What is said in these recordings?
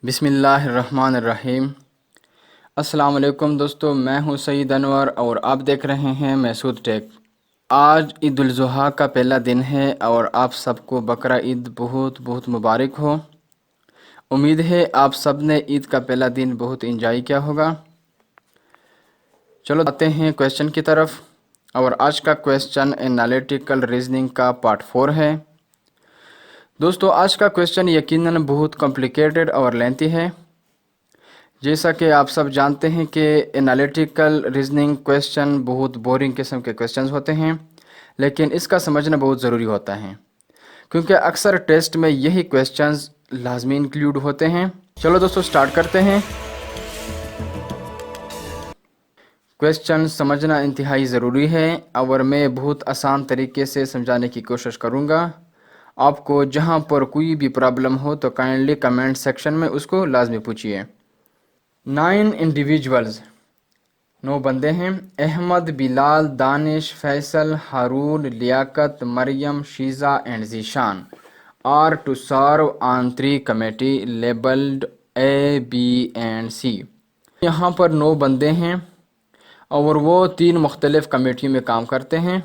बिस्मिल्लाहिर्रहमानिर्रहीम। अस्सलाम वालेकुम दोस्तों, मैं हूं सईद अनवर और आप देख रहे हैं मैसूद टेक। आज ईद उल ज़ुहा का पहला दिन है और आप सबको बकरा ईद बहुत बहुत मुबारक हो। उम्मीद है आप सब ने ईद का पहला दिन बहुत इंजॉय किया होगा। चलो आते हैं क्वेश्चन की तरफ। और आज का क्वेश्चन एनालिटिकल रीजनिंग का पार्ट 4 है। दोस्तों आज का क्वेश्चन यकीनन बहुत कॉम्प्लिकेटेड और लेंथी है। जैसा कि आप सब जानते हैं कि एनालिटिकल रीजनिंग क्वेश्चन बहुत बोरिंग किस्म के क्वेश्चंस होते हैं, लेकिन इसका समझना बहुत ज़रूरी होता है क्योंकि अक्सर टेस्ट में यही क्वेश्चंस लाजमी इंक्लूड होते हैं। चलो दोस्तों स्टार्ट करते हैं। क्वेश्चन समझना इंतहाई ज़रूरी है और मैं बहुत आसान तरीके से समझाने की कोशिश करूँगा। आपको जहाँ पर कोई भी प्रॉब्लम हो तो काइंडली कमेंट सेक्शन में उसको लाजमी पूछिए। 9 इंडिविजुअल्स 9 बंदे हैं। Ahmed, Bilal, Danish, Faisal, Haroon, Liaquat, Mariam, Sheeza and Zeeshan are to serve on 3 committee labelled A, B and C. यहाँ पर 9 बंदे हैं और वो 3 मुख्तलिफ कमेटियों में काम करते हैं।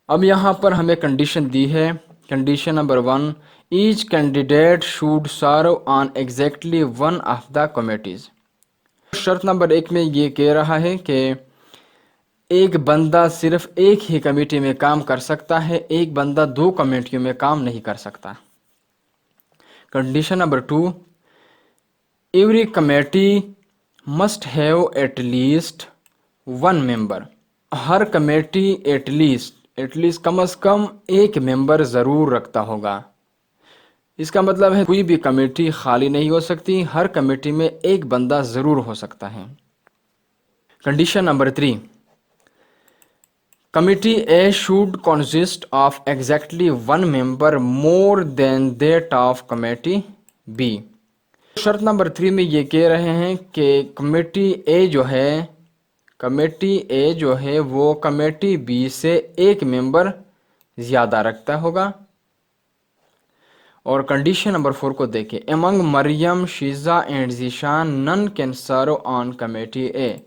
अब यहाँ पर हमें कंडीशन दी है। Condition number 1, each candidate should serve on exactly one of the committees. शर्त नंबर 1 में ये कह रहा है कि एक बंदा सिर्फ एक ही कमेटी में काम कर सकता है, एक बंदा 2 कमेटियों में काम नहीं कर सकता। Condition number 2, every committee must have at least 1 member. हर कमेटी एटलीस्ट कम से कम एक मेंबर ज़रूर रखता होगा। इसका मतलब है कोई भी कमेटी खाली नहीं हो सकती, हर कमेटी में एक बंदा ज़रूर हो सकता है। Condition number 3, committee A should consist of exactly 1 member more than that of committee b. शर्त नंबर 3 में ये कह रहे हैं कि कमेटी ए जो है वो कमेटी बी से एक मेंबर ज़्यादा रखता होगा। और कंडीशन नंबर 4 को देखें, among Mariam, Sheeza and Zeeshan none can serve on committee A.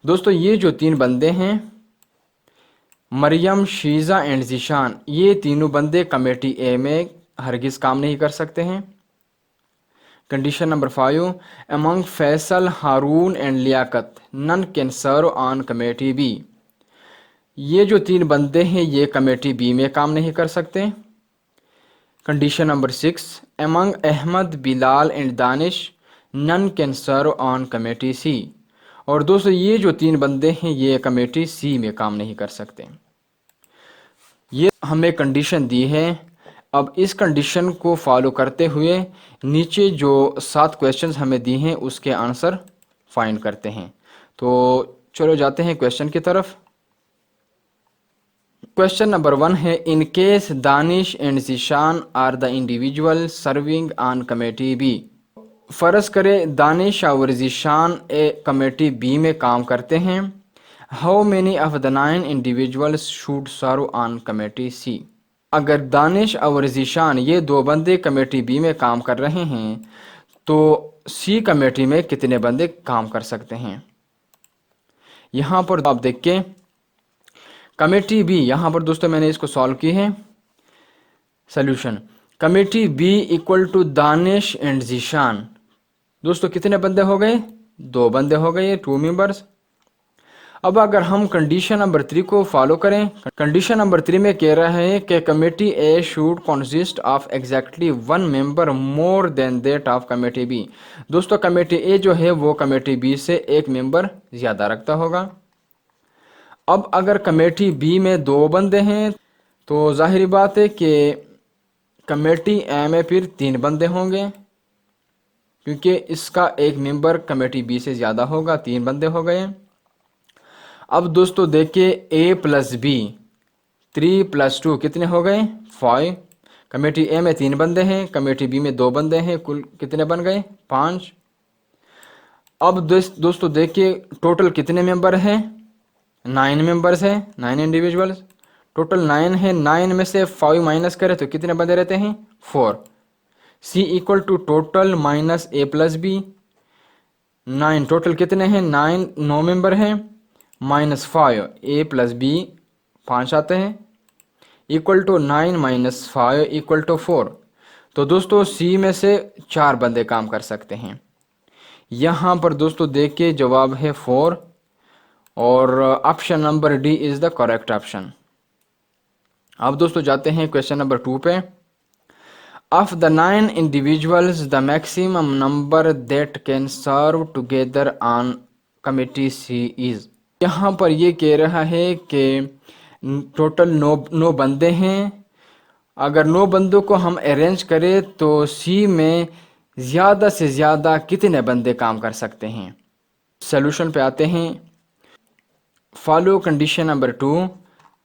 दोस्तों ये जो 3 बंदे हैं, मरियम, शीज़ा एंड जीशान, ये तीनों बंदे कमेटी ए में हरगिज़ काम नहीं कर सकते हैं। Condition number 5, among Faisal, Haroon and Liaquat none can serve on committee b. ये जो 3 बंदे हैं ये कमेटी बी में काम नहीं कर सकते। Condition number 6, among Ahmed, Bilal and Danish none can serve on committee c. और दोस्तों ये जो 3 बंदे हैं ये कमेटी सी में काम नहीं कर सकते। ये हमें कंडीशन दी है। अब इस कंडीशन को फॉलो करते हुए नीचे जो 7 क्वेश्चंस हमें दिए हैं उसके आंसर फाइंड करते हैं। तो चलो जाते हैं क्वेश्चन की तरफ। क्वेश्चन नंबर 1 है, in case Danish and Zeeshan are the individual serving on committee b. फ़र्ज़ करें दानिश और जीशान ए कमेटी बी में काम करते हैं। How many of the 9 individuals should serve on committee c. अगर दानिश और जीशान ये 2 बंदे कमेटी बी में काम कर रहे हैं तो सी कमेटी में कितने बंदे काम कर सकते हैं। यहाँ पर आप देखिए कमेटी बी, यहाँ पर दोस्तों मैंने इसको सॉल्व की है। Solution, committee b equal to Danish and Zeeshan. दोस्तों कितने बंदे हो गए, 2 बंदे हो गए, 2 मेंबर्स। अब अगर हम कंडीशन नंबर 3 को फॉलो करें, कंडीशन नंबर 3 में कह रहा है कि committee A should consist of exactly 1 member more than that of committee b. दोस्तों कमेटी ए जो है वो कमेटी बी से एक मेंबर ज़्यादा रखता होगा। अब अगर कमेटी बी में 2 बंदे हैं तो जाहिर बात है कि कमेटी ए में फिर 3 बंदे होंगे क्योंकि इसका एक मेंबर कमेटी बी से ज़्यादा होगा, 3 बंदे हो गए। अब दोस्तों देखिए a प्लस बी, 3 प्लस 2 कितने हो गए, 5। कमेटी ए में 3 बंदे हैं, कमेटी बी में 2 बंदे हैं, कुल कितने बन गए, 5। अब दोस्तों देखिए टोटल कितने मेंबर हैं, 9 मेंबर्स हैं, 9 इंडिविजुअल्स। टोटल 9 है, 9 में से 5 माइनस करें तो कितने बंदे रहते हैं, 4। C equal to total minus A plus B. 9 total कितने हैं, 9 मेंबर हैं, माइनस 5 ए प्लस बी 5 आते हैं, equal to 9 minus 5 equal to 4। तो दोस्तों सी में से 4 बंदे काम कर सकते हैं। यहाँ पर दोस्तों देखिए जवाब है 4 और option number D is the correct option. अब दोस्तों जाते हैं क्वेश्चन नंबर 2 पे। Of the 9 individuals, the maximum number that can serve together on committee C is। यहाँ पर ये कह रहा है कि टोटल 9 बंदे हैं। अगर 9 बंदों को हम अरेंज करें तो सी में ज़्यादा से ज़्यादा कितने बंदे काम कर सकते हैं। सॉल्यूशन पे आते हैं। Follow condition number 2।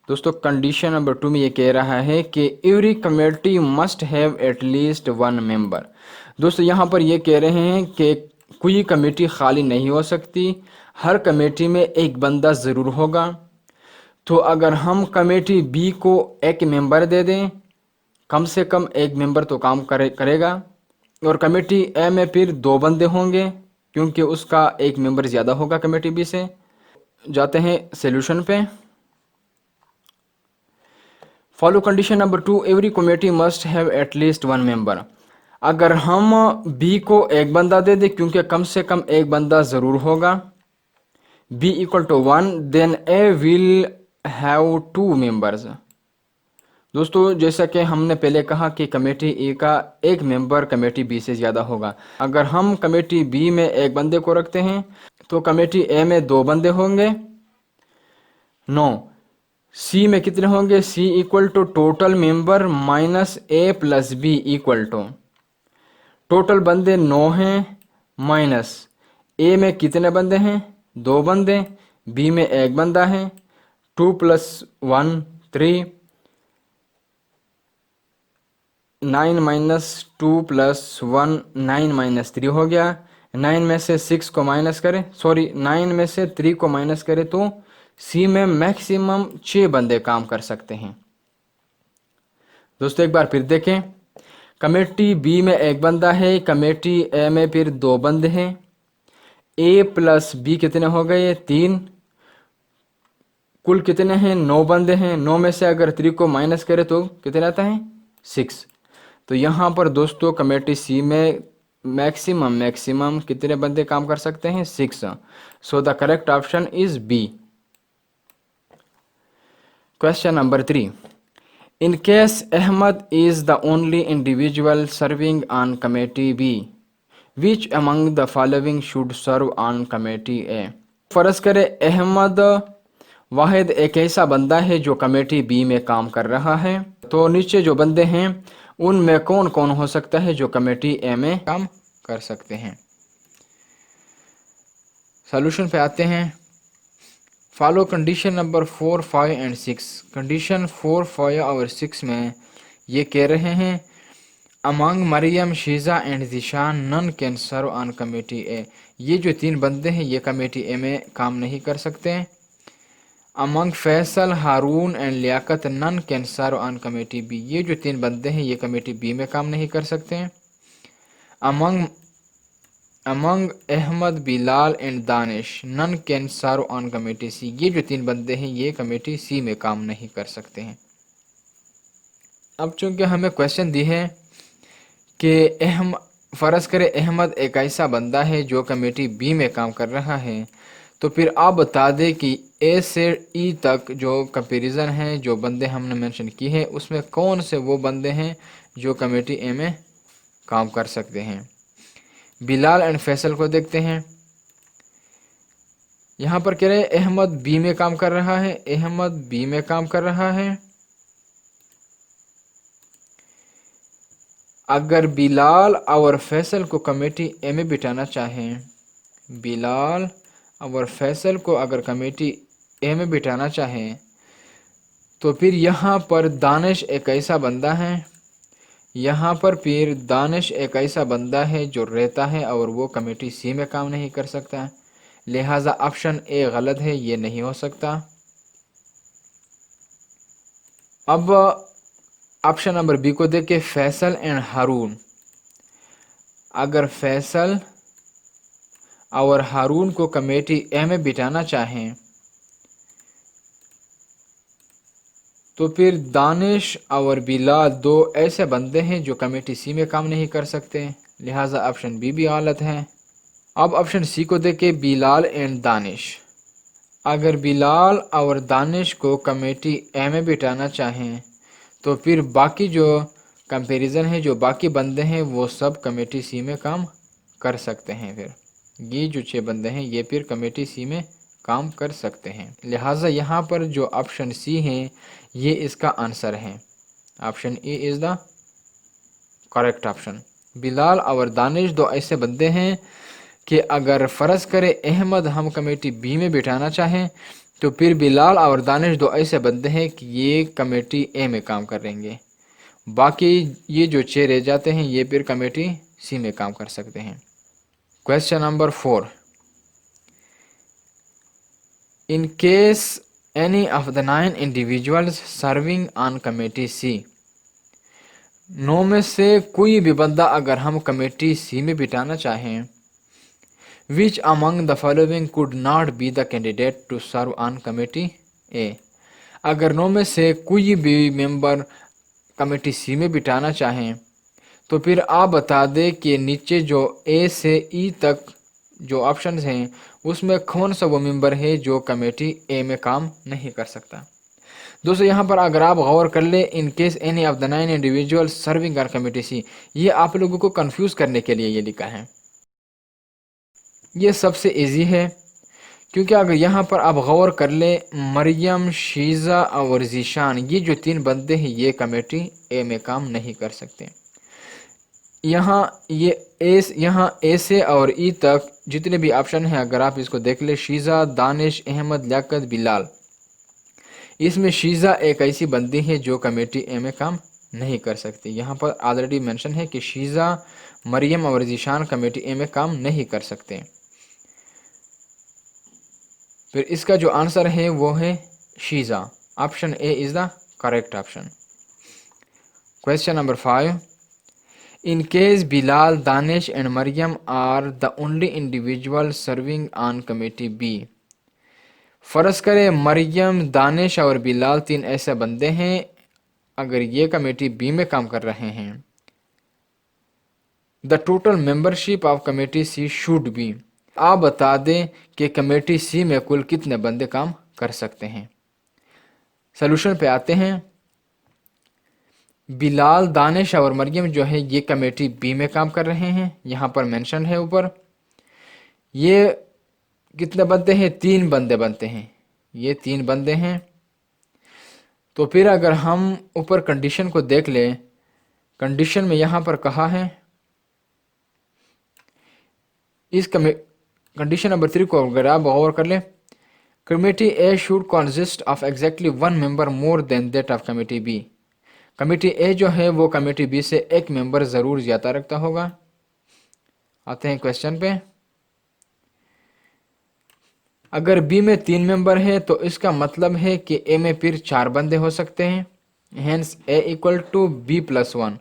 दोस्तों कंडीशन नंबर 2 में ये कह रहा है कि every committee must have at least 1 member. दोस्तों यहाँ पर ये कह रहे हैं कि कोई कमेटी खाली नहीं हो सकती, हर कमेटी में एक बंदा ज़रूर होगा। तो अगर हम कमेटी बी को एक मेंबर दे दें, कम से कम एक मेंबर तो काम करेगा, और कमेटी ए में फिर 2 बंदे होंगे क्योंकि उसका एक मेंबर ज़्यादा होगा कमेटी बी से। जाते हैं सॉल्यूशन पे। Follow condition number 2, every committee must have at least 1 member. अगर हम बी को एक बंदा दे दें क्योंकि कम से कम एक बंदा ज़रूर होगा, b equal to 1, then a will have 2 members. दोस्तों जैसा कि हमने पहले कहा कि कमेटी ए का एक मेंबर कमेटी बी से ज़्यादा होगा। अगर हम कमेटी बी में एक बंदे को रखते हैं तो कमेटी ए में 2 बंदे होंगे, 9। सी में कितने होंगे, C equal to total member minus A plus B equal to total बंदे 9 हैं, माइनस ए में कितने बंदे हैं, 2 बंदे, बी में एक बंदा है, 2 + 1 3, 9 - 2 + 1 9 - 3 हो गया। 9 में से 6 को माइनस करें, सॉरी 9 में से 3 को माइनस करें तो सी में मैक्सिमम 6 बंदे काम कर सकते हैं। दोस्तों एक बार फिर देखें, कमेटी बी में एक बंदा है, कमेटी ए में फिर 2 बंदे हैं, ए प्लस बी कितने हो गए, 3, कुल कितने हैं, 9 बंदे हैं। 9 में से अगर 3 को माइनस करें तो कितने आता है, 6। तो यहाँ पर दोस्तों कमेटी सी में मैक्सिमम कितने बंदे काम कर सकते हैं, 6। So the correct option is b. Question number 3. In case Ahmad is the only individual serving on committee B, which among the following should serve on committee A? फर्ज करें अहमद वाहिद एक ऐसा बंदा है जो कमेटी बी में काम कर रहा है, तो नीचे जो बंदे हैं उनमें कौन कौन हो सकता है जो कमेटी ए में काम कर सकते हैं। सॉल्यूशन पे आते हैं। Follow condition number 4, 5 and 6। Condition 4, 5 और 6 में ये कह रहे हैं among Mariam, Sheeza and Zeeshan none can serve on committee A. ये जो 3 बंदे हैं ये कमेटी ए में काम नहीं कर सकते। Among Faisal, Haroon and Liaquat none can serve on committee b. ये जो 3 बंदे हैं ये कमेटी बी में काम नहीं कर सकते। Among Ahmed, Bilal and Danish none can serve on committee c. ये जो 3 बंदे हैं ये कमेटी सी में काम नहीं कर सकते हैं। अब चूंकि हमें क्वेश्चन दी है कि फ़र्ज़ करें अहमद एक ऐसा बंदा है जो कमेटी बी में काम कर रहा है, तो फिर आप बता दें कि ए से ई तक जो कंपैरिजन है, जो बंदे हमने मेंशन किए हैं उसमें कौन से वो बंदे हैं जो कमेटी ए में काम कर सकते हैं। बिलाल एंड फैसल को देखते हैं। यहाँ पर कह रहे हैं अहमद बी में काम कर रहा है, अहमद बी में काम कर रहा है। अगर बिलाल और फैसल को कमेटी ए में बिठाना चाहें, बिलाल और फैसल को अगर कमेटी ए में बिठाना चाहें तो फिर यहाँ पर दानिश एक ऐसा बंदा है, यहाँ पर फिर दानिश एक ऐसा बंदा है जो रहता है और वो कमेटी सी में काम नहीं कर सकता, लिहाजा ऑप्शन ए गलत है, ये नहीं हो सकता। अब ऑप्शन नंबर बी को देखें, फैसल एंड हारून। अगर फैसल और हारून को कमेटी ए में बिठाना चाहें तो फिर दानिश और बिलाल दो ऐसे बंदे हैं जो कमेटी सी में काम नहीं कर सकते, लिहाजा ऑप्शन बी भी गलत है। अब ऑप्शन सी को देखें, बिलाल एंड दानिश। अगर बिलाल और दानिश को कमेटी ए में बिठाना चाहें तो फिर बाकी जो कंपैरिजन है, जो बाकी बंदे हैं वो सब कमेटी सी में काम कर सकते हैं। फिर ये जो 6 बंदे हैं ये फिर कमेटी सी में काम कर सकते हैं, लिहाजा यहाँ पर जो ऑप्शन सी है ये इसका आंसर है। Option a is the correct option. Bilal और दानिश दो ऐसे बंदे हैं कि अगर फ़र्ज़ करें अहमद हम कमेटी बी में बिठाना चाहें तो फिर बिलाल और दानिश दो ऐसे बंदे हैं कि ये कमेटी ए में काम करेंगे, बाकी ये जो 6 रह जाते हैं ये फिर कमेटी सी में काम कर सकते हैं। Question number 4, in case any of the 9 individuals serving on committee c, 9 में से कोई भी बंदा अगर हम कमेटी सी में बिठाना चाहें, which among the following could not be the candidate to serve on committee A, अगर 9 में से कोई भी मेंबर कमेटी सी में बिठाना चाहें तो फिर आप बता दें कि नीचे जो ए से ई तक जो ऑप्शंस हैं उसमें कौन सा वो मेंबर है जो कमेटी ए में काम नहीं कर सकता। दोस्तों यहाँ पर अगर आप गौर कर ले, in case any of the 9 individual serving on committee c, ये आप लोगों को कंफ्यूज करने के लिए ये लिखा है। ये सबसे इजी है क्योंकि अगर यहाँ पर आप गौर कर ले, मरियम, शीज़ा और जीशान, ये जो 3 बंदे हैं ये कमेटी ए में काम नहीं कर सकते। यहाँ ए से और ई तक जितने भी ऑप्शन हैं अगर आप इसको देख ले, शीज़ा, दानिश, अहमद, लियाकत, बिलाल, इसमें शीज़ा एक ऐसी बंदी है जो कमेटी ए में काम नहीं कर सकती। यहाँ पर ऑलरेडी मेंशन है कि शीज़ा, मरियम और जीशान कमेटी ए में काम नहीं कर सकते। फिर इसका जो आंसर है वो है Sheeza. Option a is the correct option. Question number 5, in case Bilal, Danish and Mariam are the only individual serving on committee b, फ़र्ज़ करें मरियम, दानिश और बिलाल 3 ऐसे बंदे हैं अगर ये कमेटी बी में काम कर रहे हैं, the total membership of committee c should be, आप बता दें कि कमेटी सी में कुल कितने बंदे काम कर सकते हैं। सॉल्यूशन पे आते हैं। बिलाल, दानिश और मरियम जो है ये कमेटी बी में काम कर रहे हैं, यहाँ पर मेंशन है ऊपर। ये कितने बनते हैं? 3 बंदे बनते हैं, ये 3 बंदे हैं। तो फिर अगर हम ऊपर कंडीशन को देख लें, कंडीशन में यहाँ पर कहा है, इस कंडीशन नंबर 3 को अगर आप गौर कर लें, committee A should consist of exactly 1 member more than that of committee B, committee ए जो है वो कमेटी बी से 1 मेंबर ज़रूर ज़्यादा रखता होगा। आते हैं क्वेश्चन पे। अगर बी में 3 मेंबर है तो इसका मतलब है कि ए में फिर 4 बंदे हो सकते हैं, hence a equal to b plus 1,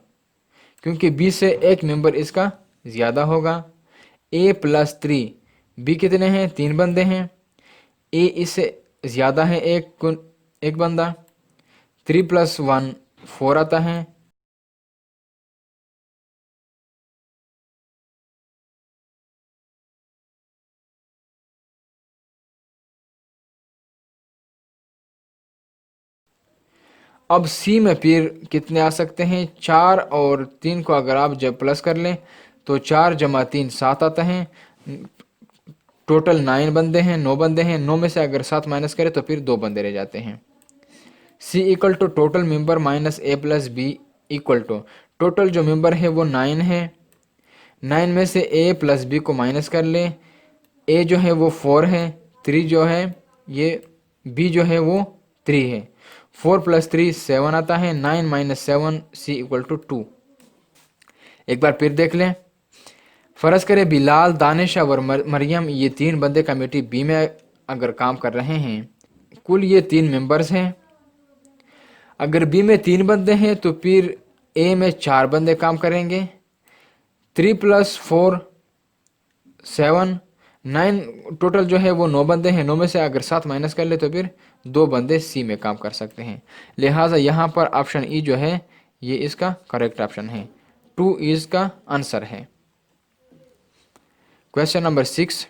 क्योंकि बी से 1 मेंबर इसका ज़्यादा होगा। ए प्लस 3, बी कितने हैं? 3 बंदे हैं, ए इससे ज़्यादा है एक बंदा, 3 प्लस 1 4 आता है। अब सी में फिर कितने आ सकते हैं? 4 और 3 को अगर आप जब प्लस कर लें तो 4 जमा 3 7 आता है। टोटल 9 बंदे हैं, 9 बंदे हैं, 9 में से अगर 7 माइनस करें तो फिर 2 बंदे रह जाते हैं। C equal to total member minus A plus B equal to, total जो मेंबर है वो 9 है, 9 में से ए प्लस बी को माइनस कर लें, ए जो है वो 4 है, 3 जो है ये बी जो है वो 3 है, 4 प्लस 3 7 आता है, 9 माइनस 7 सी इक्वल टू 2। एक बार फिर देख लें, फ़र्ज़ करें बिलाल, दानिश और मरियम ये 3 बंदे कमेटी बी में अगर काम कर रहे हैं, कुल ये 3 मेंबर्स हैं। अगर बी में 3 बंदे हैं तो फिर ए में 4 बंदे काम करेंगे, 3+4 7, 9 टोटल जो है वो 9 बंदे हैं। 9 में से अगर 7 माइनस कर ले तो फिर 2 बंदे सी में काम कर सकते हैं। लिहाजा यहाँ पर ऑप्शन ई जो है ये इसका करेक्ट ऑप्शन है। 2 इसका आंसर है। Question number 6,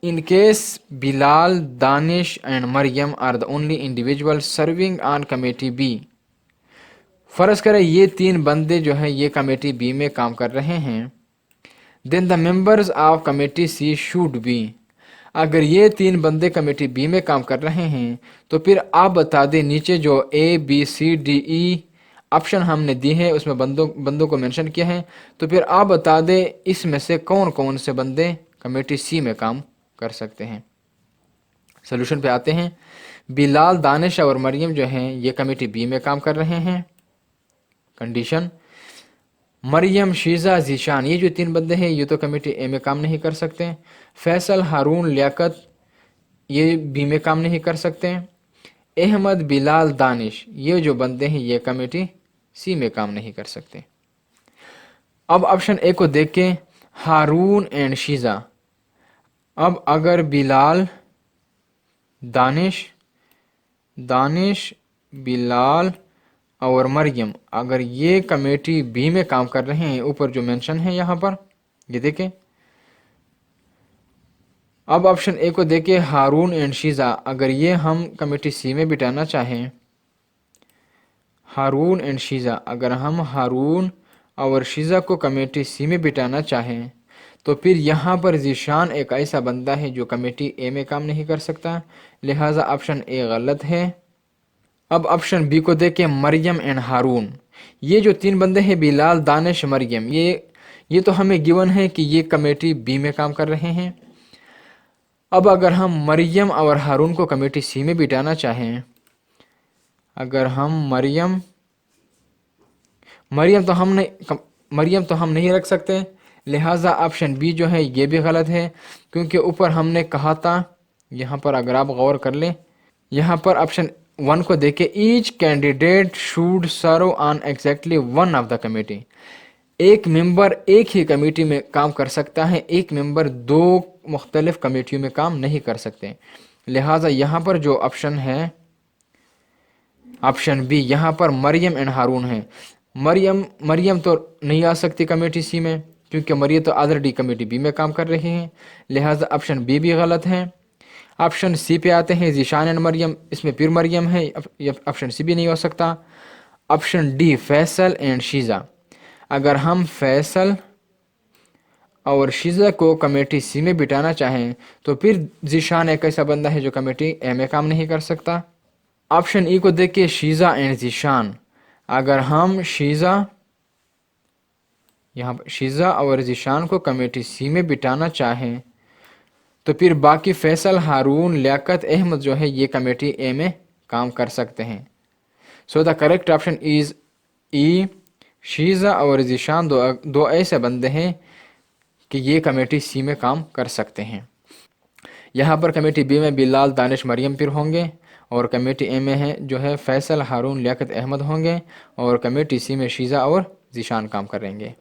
in case Bilal, Danish and Mariam are the only individual serving on committee b. फर्ज करें ये 3 बंदे जो है ये कमेटी बी में काम कर रहे हैं। Then the members of committee c should be. अगर ये 3 बंदे कमेटी बी में काम कर रहे हैं तो फिर आप बता दें नीचे जो a b c d e option हमने दिए हैं उसमें बंदों को मेंशन किया है। तो फिर आप बता दें इसमें से कौन कौन से बंदे कमेटी सी में काम कर सकते हैं। सोल्यूशन पे आते हैं। बिलाल, दानिश और मरियम जो हैं ये कमेटी बी में काम कर रहे हैं। कंडीशन, मरियम, शीज़ा, जीशान ये जो 3 बंदे हैं ये तो कमेटी ए में काम नहीं कर सकते। फैसल, हारून, लियाकत ये बी में काम नहीं कर सकते। अहमद, बिलाल, दानिश ये जो बंदे हैं ये कमेटी सी में काम नहीं कर सकते। अब ऑप्शन ए को देख के हारून एंड शीज़ा। अब अगर बिलाल, दानिश, बिलाल और मरियम अगर ये कमेटी बी में काम कर रहे हैं, ऊपर जो मेंशन है यहाँ पर ये देखें। अब ऑप्शन ए को देखें हारून एंड शीज़ा, अगर ये हम कमेटी सी में बिठाना चाहें, हारून एंड शीज़ा अगर हम हारून और शीज़ा को कमेटी सी में बिठाना चाहें तो फिर यहाँ पर जीशान एक ऐसा बंदा है जो कमेटी ए में काम नहीं कर सकता। लिहाजा ऑप्शन ए गलत है। अब ऑप्शन बी को देखें मरियम एंड हारून। ये जो 3 बंदे हैं बिलाल, दानिश, मरियम ये तो हमें गिवन है कि ये कमेटी बी में काम कर रहे हैं। अब अगर हम मरियम और हारून को कमेटी सी में बिठाना चाहें, अगर हम मरियम तो हम नहीं रख सकते। लिहाजा ऑप्शन बी जो है ये भी गलत है क्योंकि ऊपर हमने कहा था, यहाँ पर अगर आप गौर कर लें, यहाँ पर ऑप्शन 1 को देखें each candidate should serve on exactly one of the committee. एक मेंबर एक ही कमेटी में काम कर सकता है, एक मेंबर 2 मुख्तलिफ कमेटियों में काम नहीं कर सकते। लिहाजा यहाँ पर जो ऑप्शन है ऑप्शन बी, यहाँ पर मरियम एंड हारून है। मरियम तो नहीं आ सकती कमेटी सी में क्योंकि मरियम तो ऑलरेडी कमेटी बी में काम कर रहे हैं। लिहाजा ऑप्शन बी भी गलत है। ऑप्शन सी पे आते हैं जीशान एंड मरियम, इसमें फिर मरियम है, ऑप्शन सी भी नहीं हो सकता। Option D Faisal and Sheeza, अगर हम फैसल और शीज़ा को कमेटी सी में बिठाना चाहें तो फिर जीशान एक ऐसा बंदा है जो कमेटी ए में काम नहीं कर सकता। ऑप्शन ई को देखिए शीज़ा एंड जीशान, अगर हम शीज़ा और जीशान को कमेटी सी में बिठाना चाहें तो फिर बाकी फैसल, हारून, लियाकत, अहमद जो है ये कमेटी ए में काम कर सकते हैं। So the correct option is E, Sheeza और जीशान दो ऐसे बंदे हैं कि ये कमेटी सी में काम कर सकते हैं। यहाँ पर कमेटी बी में बिलाल, दानिश, मरियम फिर होंगे और कमेटी ए में है जो है फैसल, हारून, लियाकत, अहमद होंगे और कमेटी सी में शीज़ा और जीशान काम करेंगे।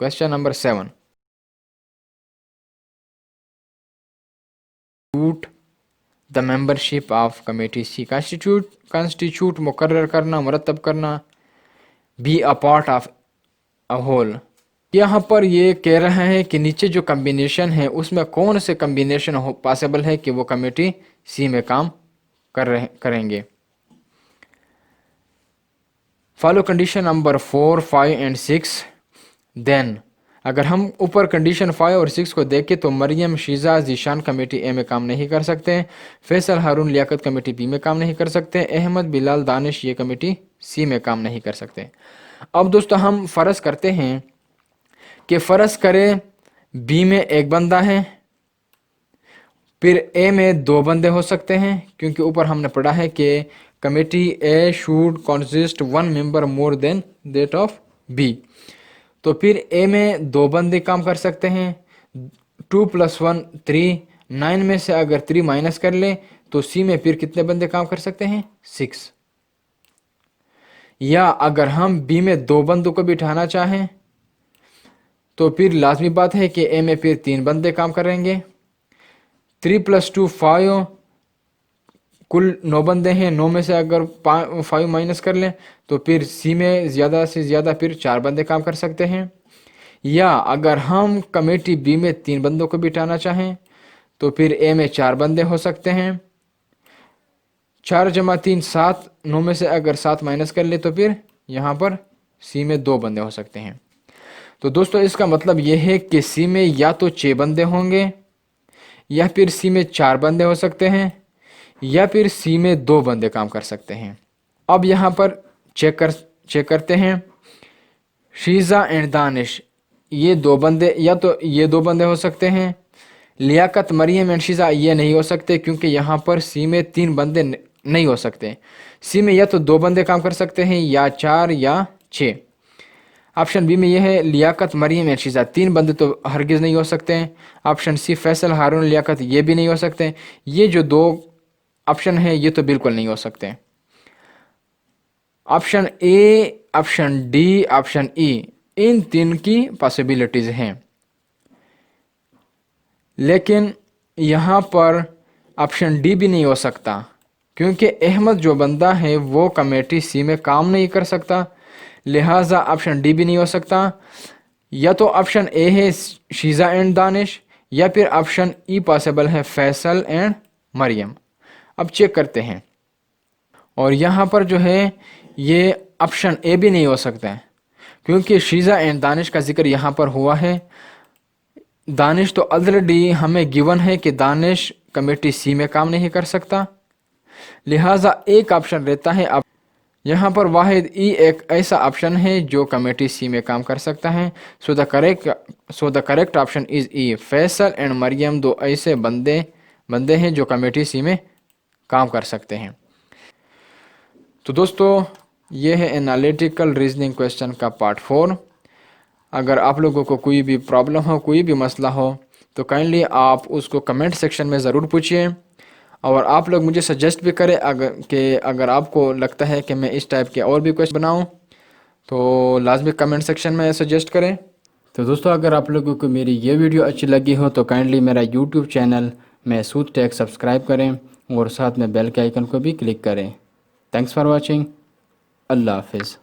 Question number 7, the membership of committee c. Constitute मुकर्रर करना, मुरतब करना, be a part of a whole. यहाँ पर ये कह रहा है कि नीचे जो कम्बिनेशन है उसमें कौन से कम्बिनेशन पॉसिबल है कि वो कमेटी सी में काम करेंगे। Follow condition number 4, 5 and 6। देन अगर हम ऊपर कंडीशन 5 और 6 को देखें तो मरियम, शीज़ा, जीशान कमेटी ए में काम नहीं कर सकते। फैसल, हारून, लियाकत कमेटी बी में काम नहीं कर सकते। अहमद, बिलाल, दानिश ये कमेटी सी में काम नहीं कर सकते। अब दोस्तों हम फ़र्ज़ करते हैं कि फ़र्ज़ करें बी में एक बंदा है, फिर ए में 2 बंदे हो सकते हैं क्योंकि ऊपर हमने पढ़ा है कि committee A should consist 1 member more than that of b. तो फिर ए में 2 बंदे काम कर सकते हैं। 2 + 1 3, 9 में से अगर 3 माइनस कर ले तो सी में फिर कितने बंदे काम कर सकते हैं 6। या अगर हम बी में 2 बंदों को बिठाना चाहें तो फिर लाजमी बात है कि ए में फिर 3 बंदे काम करेंगे। 3 + 2 5, कुल 9 बंदे हैं। 9 में से अगर 5 माइनस कर लें तो फिर सी में ज़्यादा से ज़्यादा फिर 4 बंदे काम कर सकते हैं। या अगर हम कमेटी बी में 3 बंदों को बिठाना चाहें तो फिर ए में 4 बंदे हो सकते हैं। 4 + 3 7, 9 में से अगर 7 माइनस कर ले तो फिर यहाँ पर सी में 2 बंदे हो सकते हैं। तो दोस्तों इसका मतलब यह है कि सी में या तो 6 बंदे होंगे, या फिर सी में 4 बंदे हो सकते हैं, या फिर सी में 2 बंदे काम कर सकते हैं। अब यहाँ पर चेक करते हैं। शीज़ा एंड दानिश, ये 2 बंदे, या तो ये 2 बंदे हो सकते हैं। लियाकत, मरियम एंड शीज़ा ये नहीं हो सकते, क्योंकि यहाँ पर सी में 3 बंदे नहीं हो सकते। सी में या तो 2 बंदे काम कर सकते हैं, या 4 या 6। ऑप्शन बी में यह है लियाकत, मरियम एंड शीज़ा, 3 बंदे तो हरगिज़ नहीं हो सकते हैं। ऑप्शन सी फैसल, हारून, लियाकत ये भी नहीं हो सकते। ये जो 2 ऑप्शन है ये तो बिल्कुल नहीं हो सकते। Option A, option D, option E, इन 3 की पॉसिबिलिटीज हैं, लेकिन यहाँ पर ऑप्शन डी भी नहीं हो सकता, क्योंकि अहमद जो बंदा है वो कमेटी सी में काम नहीं कर सकता। लिहाजा ऑप्शन डी भी नहीं हो सकता। या तो ऑप्शन ए है शीज़ा एंड दानिश, या फिर ऑप्शन ई पॉसिबल है फैसल एंड मरियम। अब चेक करते हैं, और यहाँ पर जो है ये ऑप्शन ए भी नहीं हो सकता है, क्योंकि शीज़ा एंड दानिश का जिक्र यहाँ पर हुआ है। दानिश तो ऑलरेडी हमें गिवन है कि दानिश कमेटी सी में काम नहीं कर सकता, लिहाजा एक ऑप्शन रहता है। अब यहाँ पर वाहिद ई एक ऐसा ऑप्शन है जो कमेटी सी में काम कर सकता है। So the correct option is e, Faisal and Mariam 2 ऐसे बंदे हैं जो कमेटी सी में काम कर सकते हैं। तो दोस्तों ये है एनालिटिकल रीजनिंग क्वेश्चन का पार्ट 4। अगर आप लोगों को कोई भी प्रॉब्लम हो, कोई भी मसला हो, तो काइंडली आप उसको कमेंट सेक्शन में ज़रूर पूछिए, और आप लोग मुझे सजेस्ट भी करें अगर आपको लगता है कि मैं इस टाइप के और भी क्वेश्चन बनाऊं तो लाजमी कमेंट सेक्शन में सजेस्ट करें। तो दोस्तों अगर आप लोगों को मेरी ये वीडियो अच्छी लगी हो तो काइंडली मेरा YouTube channel Mehsood tech subscribe करें, और साथ में बेल के आइकन को भी क्लिक करें। Thanks for watching. अल्लाह हाफिज़।